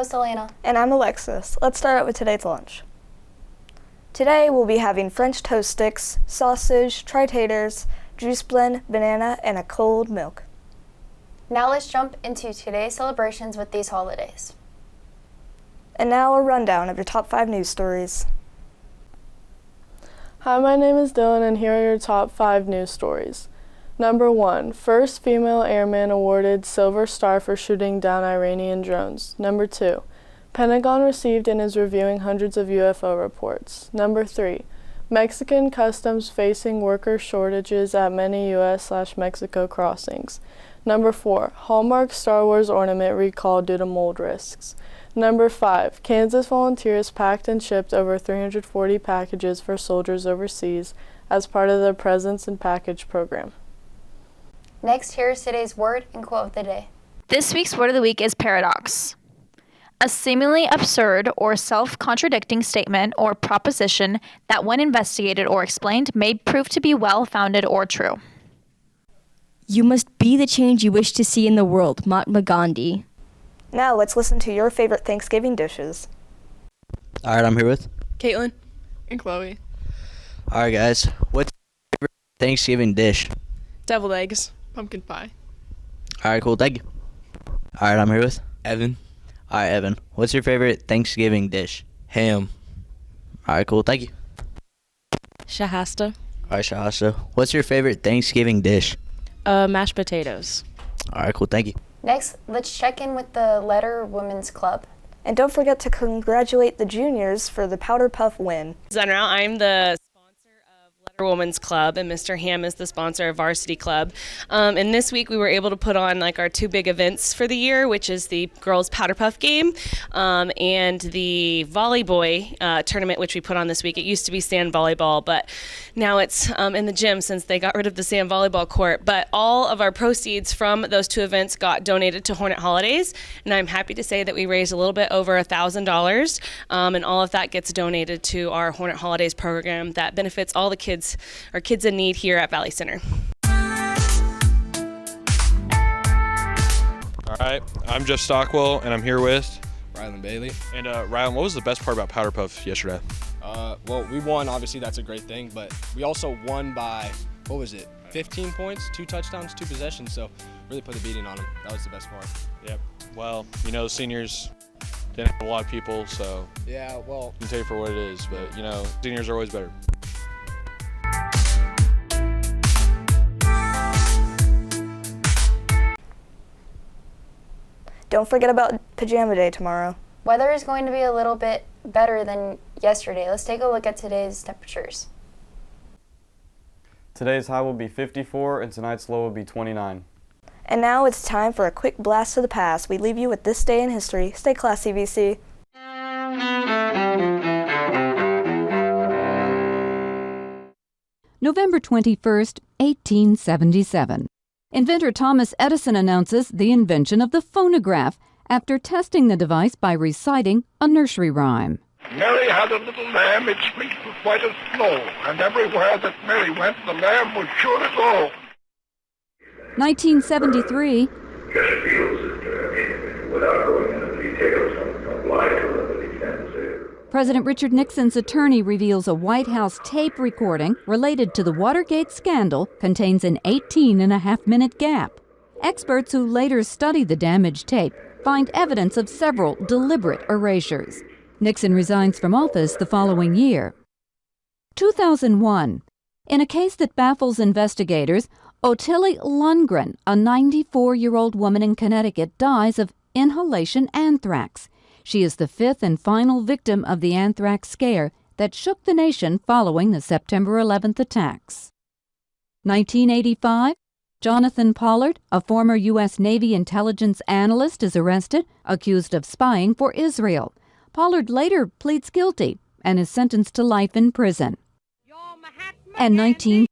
host, Elena. And I'm Alexis. Let's start out with today's lunch. Today we'll be having French toast sticks, sausage, tritators, juice blend, banana, and a cold milk. Now let's jump into today's celebrations with these holidays. And now a rundown of your top 5 news stories. Hi, my name is Dylan, and here are your top 5 news stories. Number 1, first female airman awarded Silver Star for shooting down Iranian drones. Number 2, Pentagon received and is reviewing hundreds of UFO reports. Number 3, Mexican customs facing worker shortages at many U.S./Mexico crossings. Number 4, Hallmark Star Wars ornament recalled due to mold risks. Number 5, Kansas volunteers packed and shipped over 340 packages for soldiers overseas as part of the Presents and Package program. Next, here is today's word and quote of the day. This week's word of the week is paradox. A seemingly absurd or self-contradicting statement or proposition that when investigated or explained may prove to be well-founded or true. You must be the change you wish to see in the world, Mahatma Gandhi. Now let's listen to your favorite Thanksgiving dishes. All right, I'm here with Caitlin and Chloe. All right, guys. What's your favorite Thanksgiving dish? Deviled eggs, pumpkin pie. All right, cool. Thank you. All right, I'm here with Evan. All right, Evan. What's your favorite Thanksgiving dish? Ham. All right, cool. Thank you. Shahasta. All right, Shahasa. What's your favorite Thanksgiving dish? Mashed potatoes. All right, cool. Thank you. Next, let's check in with the Letter Women's Club. And don't forget to congratulate the juniors for the Powder Puff win. Zenra, I'm the sponsor of Letter Women's Club, and Mr. Ham is the sponsor of Varsity Club. And this week we were able to put on our 2 big events for the year, which is the girls' Powder Puff game and the Volley Boy tournament, which we put on this week. It used to be sand volleyball, but now it's in the gym since they got rid of the sand volleyball court. But all of our proceeds from those 2 events got donated to Hornet Holidays, and I'm happy to say that we raised a little bit over $1,000, and all of that gets donated to our Hornet Holidays program that benefits all the kids in need here at Valley Center. All right, I'm Jeff Stockwell, and I'm here with Rylan Bailey. And Rylan, what was the best part about Powder Puff yesterday? Well, we won, obviously that's a great thing, but we also won by, 15 points, 2 touchdowns, 2 possessions, so really put the beating on them. That was the best part. Yep. Well, seniors didn't have a lot of people, so Yeah, well, I can tell you for what it is, but seniors are always better. Don't forget about Pajama Day tomorrow. Weather is going to be a little bit better than yesterday. Let's take a look at today's temperatures. Today's high will be 54 and tonight's low will be 29. And now it's time for a quick blast to the past. We leave you with this day in history. Stay classy, VC. November 21st, 1877. Inventor Thomas Edison announces the invention of the phonograph after testing the device by reciting a nursery rhyme. Mary had a little lamb, its feet was white as snow, and everywhere that Mary went, the lamb was sure to go. 1973. President Richard Nixon's attorney reveals a White House tape recording related to the Watergate scandal contains an 18-and-a-half-minute gap. Experts who later study the damaged tape find evidence of several deliberate erasures. Nixon resigns from office the following year. 2001. In a case that baffles investigators, Ottilie Lundgren, a 94-year-old woman in Connecticut, dies of inhalation anthrax. She is the 5th and final victim of the anthrax scare that shook the nation following the September 11th attacks. 1985. Jonathan Pollard, a former U.S. Navy intelligence analyst, is arrested, accused of spying for Israel. Pollard later pleads guilty and is sentenced to life in prison. And 19